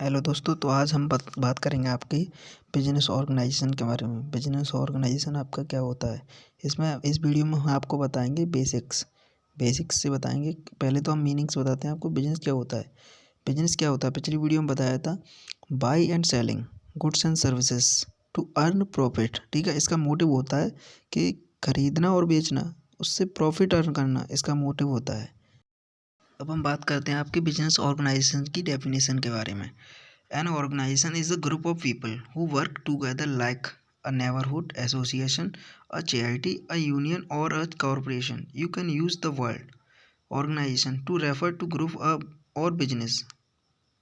Hello दोस्तों, तो आज हम बात करेंगे आपकी बिजनेस ऑर्गेनाइजेशन के बारे में। बिजनेस ऑर्गेनाइजेशन आपका क्या होता है, इसमें इस वीडियो में हम आपको बताएंगे बेसिक्स से बताएंगे। पहले तो हम मीनिंग्स बताते हैं आपको, बिजनेस क्या होता है। बिजनेस क्या होता है, पिछली वीडियो में बताया था, buy and selling goods and services to earn profit. ठीक है, इसका मोटिव होता है कि खरीदना और बेचना, उससे प्रॉफिट अर्न करना, इसका मोटिव होता है। अब हम बात करते हैं आपके बिजनेस ऑर्गेनाइजेशन की डेफिनेशन के बारे में। An organization is a group of people who work together like a neighborhood association, a charity, a union, or a corporation. You can use the word organization to refer to group or business,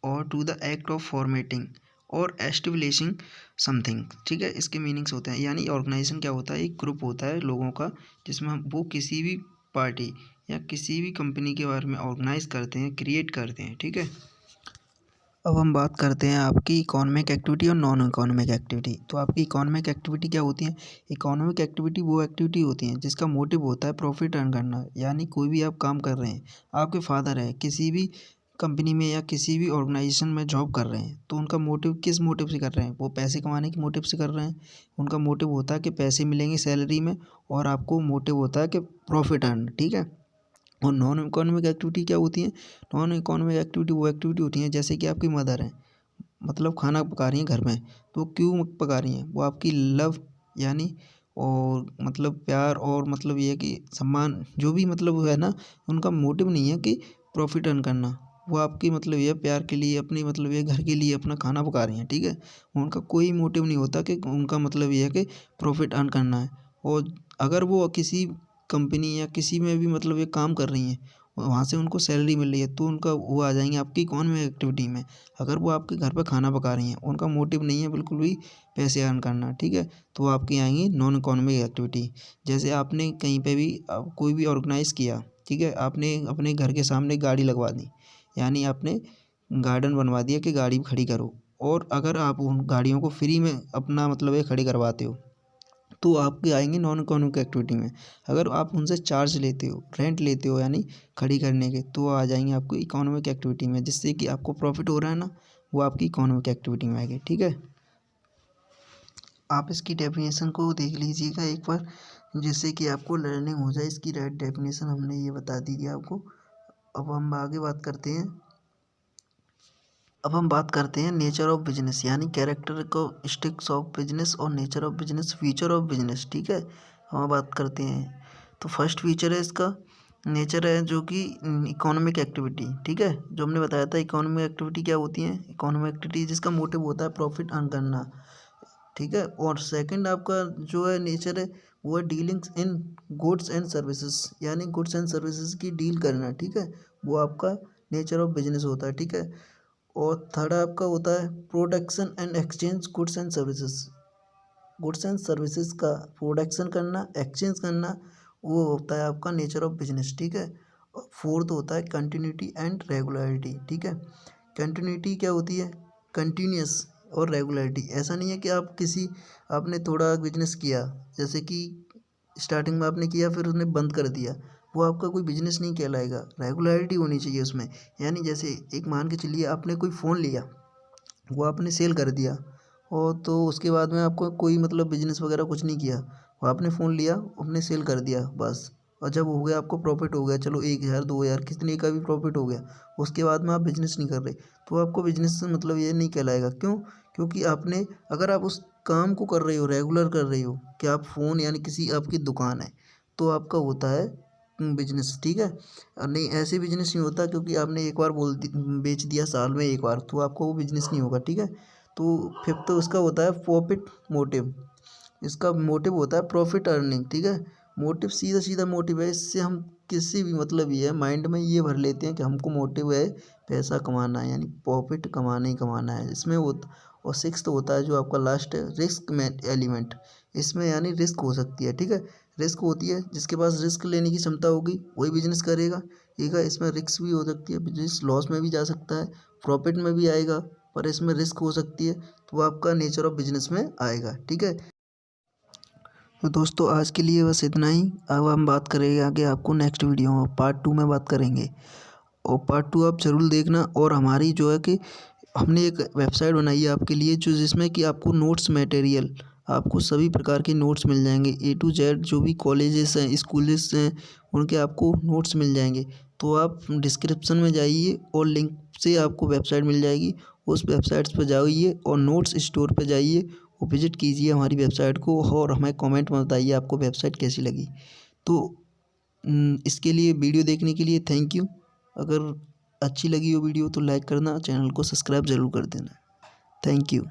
or to the act of formatting or establishing something। ठीक है, इसके meanings होते हैं, यानी organisation क्या होता है, एक ग्रुप होता है लोगों का जिसमें वो किसी भी पार्टी या किसी भी कंपनी के बारे में ऑर्गेनाइज करते हैं, क्रिएट करते हैं। ठीक है, अब हम बात करते हैं आपकी इकोनॉमिक एक्टिविटी और नॉन इकोनॉमिक एक्टिविटी। तो आपकी इकोनॉमिक एक्टिविटी क्या होती है? इकोनॉमिक एक्टिविटी वो एक्टिविटी होती हैं जिसका मोटिव होता है प्रॉफिट अर्न करना। यानी कोई भी आप काम कर रहे हैं, आपके फादर है किसी भी कंपनी में या किसी भी ऑर्गेनाइजेशन में जॉब कर रहे हैं, तो उनका मोटिव किस मोटिव से कर रहे हैं? वो पैसे कमाने के मोटिव से कर रहे हैं। उनका मोटिव होता है कि पैसे मिलेंगे सैलरी में, और आपको मोटिव होता है कि प्रॉफिट अर्न। ठीक है, और नॉन इकोनॉमिक एक्टिविटी क्या होती है? नॉन इकोनॉमिक एक्टिविटी वो एक्टिविटी होती हैं जैसे कि आपकी मदर है, मतलब खाना पका रही हैं घर में, तो क्यों पका रही हैं? वो आपकी लव यानी, और मतलब प्यार, और मतलब ये है कि सम्मान, जो भी मतलब वो है ना, उनका मोटिव नहीं है कि प्रॉफिट अर्न करना। वो आपकी मतलब ये प्यार के लिए, अपनी मतलब ये घर के लिए अपना खाना पका रही हैं। ठीक है, उनका कोई मोटिव नहीं होता कि उनका मतलब ये है कि प्रॉफिट अर्न करना है। और अगर वो किसी कंपनी या किसी में भी मतलब ये काम कर रही हैं, वहाँ से उनको सैलरी मिल रही है, तो उनका वो आ जाएंगे आपकी इकोनॉमिक एक्टिविटी में। अगर वो आपके घर पर खाना पका रही हैं, उनका मोटिव नहीं है बिल्कुल भी पैसे अर्न करना। ठीक है, तो वो आपकी आएंगी नॉन इकोनॉमिक एक्टिविटी। जैसे आपने कहीं पे भी कोई भी ऑर्गेनाइज़ किया, ठीक है, आपने अपने घर के सामने गाड़ी लगवा दी, यानी आपने गार्डन बनवा दिया कि गाड़ी खड़ी करो। और अगर आप उन गाड़ियों को फ्री में अपना मतलब ये खड़ी करवाते हो, तो आपके आएंगे नॉन इकोनॉमिक एक्टिविटी में। अगर आप उनसे चार्ज लेते हो, रेंट लेते हो यानी खड़ी करने के, तो आ जाएंगे आपको इकोनॉमिक एक्टिविटी में, जिससे कि आपको प्रॉफिट हो रहा है ना, वो आपकी इकोनॉमिक एक्टिविटी में आएगी। ठीक है, आप इसकी डेफिनेशन को देख लीजिएगा एक बार, जिससे कि आपको लर्निंग हो जाए। इसकी राइट डेफिनेशन हमने ये बता दी थी आपको। अब हम आगे बात करते हैं। अब हम बात करते हैं नेचर ऑफ बिजनेस, यानी कैरेक्टर को स्टिक्स ऑफ बिजनेस और nature of business, feature of business. ठीक है, हम बात करते हैं। तो फर्स्ट फीचर है इसका, नेचर है जो कि इकोनॉमिक एक्टिविटी। ठीक है, जो हमने बताया था इकोनॉमिक एक्टिविटी क्या होती है, इकोनॉमिक एक्टिविटी जिसका मोटिव होता है प्रॉफिट अर्न करना। ठीक है, और सेकंड आपका जो है नेचर है, वो है dealings in goods and services, यानी गुड्स एंड सर्विसेज की डील करना। ठीक है, वो आपका नेचर ऑफ बिजनेस होता है। ठीक है, और थर्ड आपका होता है production and exchange goods and services. Goods and services का प्रोडक्शन करना, एक्सचेंज करना, वो होता है आपका नेचर ऑफ बिजनेस। ठीक है, और फोर्थ होता है कंटिन्यूटी एंड रेगुलरिटी। ठीक है, कंटिन्यूटी क्या होती है? कंटिन्यूस। और रेगुलरिटी, ऐसा नहीं है कि आप किसी, आपने थोड़ा बिजनेस किया, जैसे कि स्टार्टिंग में आपने किया फिर उसने बंद कर दिया, वो आपका कोई बिजनेस नहीं कहलाएगा। रेगुलरिटी होनी चाहिए उसमें। यानी जैसे एक मान के चलिए आपने कोई फ़ोन लिया, वो आपने सेल कर दिया, और तो उसके बाद में आपको कोई मतलब बिजनेस वगैरह कुछ नहीं किया, वो आपने फ़ोन लिया, आपने सेल कर दिया बस। और जब हो गया आपको प्रॉफिट हो गया, चलो 1,000 2,000 कितने का भी प्रॉफिट हो गया, उसके बाद में आप बिजनेस नहीं कर रहे, तो आपको बिजनेस मतलब ये नहीं कहलाएगा। क्यों? क्योंकि आपने, अगर आप उस काम को कर रहे हो, रेगुलर कर रहे हो, कि आप फ़ोन यानी किसी आपकी दुकान है, तो आपका होता है बिजनेस। ठीक है, और नहीं ऐसे बिजनेस नहीं होता क्योंकि आपने एक बार बेच दिया साल में एक बार, तो आपका वो बिजनेस नहीं होगा। ठीक है, तो फिफ्थ तो उसका होता है प्रॉफिट मोटिव। इसका मोटिव होता है प्रॉफिट अर्निंग। ठीक है, मोटिव सीधा सीधा मोटिव है, इससे हम किसी भी मतलब ये है माइंड में ये भर लेते हैं कि हमको मोटिव है पैसा कमाना है, यानी प्रॉफिट कमाना ही कमाना है इसमें वो। और सिक्स्थ होता है जो आपका लास्ट है, रिस्क में एलिमेंट। इसमें यानी रिस्क हो सकती है। ठीक है, रिस्क होती है, जिसके पास रिस्क लेने की क्षमता होगी वही बिजनेस करेगा। ठीक है, इसमें रिस्क भी हो सकती है, बिजनेस लॉस में भी जा सकता है, प्रॉफिट में भी आएगा, पर इसमें रिस्क हो सकती है, तो वो आपका नेचर ऑफ बिजनेस में आएगा। ठीक है, तो दोस्तों आज के लिए बस इतना ही। अब हम बात करेंगे आगे, आपको नेक्स्ट वीडियो में पार्ट 2 में बात करेंगे, और पार्ट 2 आप ज़रूर देखना। और हमारी जो है कि हमने एक वेबसाइट बनाई है आपके लिए जो जिसमें कि आपको नोट्स मटेरियल, आपको सभी प्रकार के नोट्स मिल जाएंगे, A to Z जो भी कॉलेजेस हैं, स्कूल्स हैं, उनके आपको नोट्स मिल जाएंगे। तो आप डिस्क्रिप्शन में जाइए और लिंक से आपको वेबसाइट मिल जाएगी, उस वेबसाइट्स पर जाइए और नोट्स स्टोर पर जाइए और विजिट कीजिए हमारी वेबसाइट को और हमें कमेंट में बताइए आपको वेबसाइट कैसी लगी। तो इसके लिए वीडियो देखने के लिए थैंक यू। अगर अच्छी लगी हो वीडियो तो लाइक करना, चैनल को सब्सक्राइब ज़रूर कर देना। Thank you.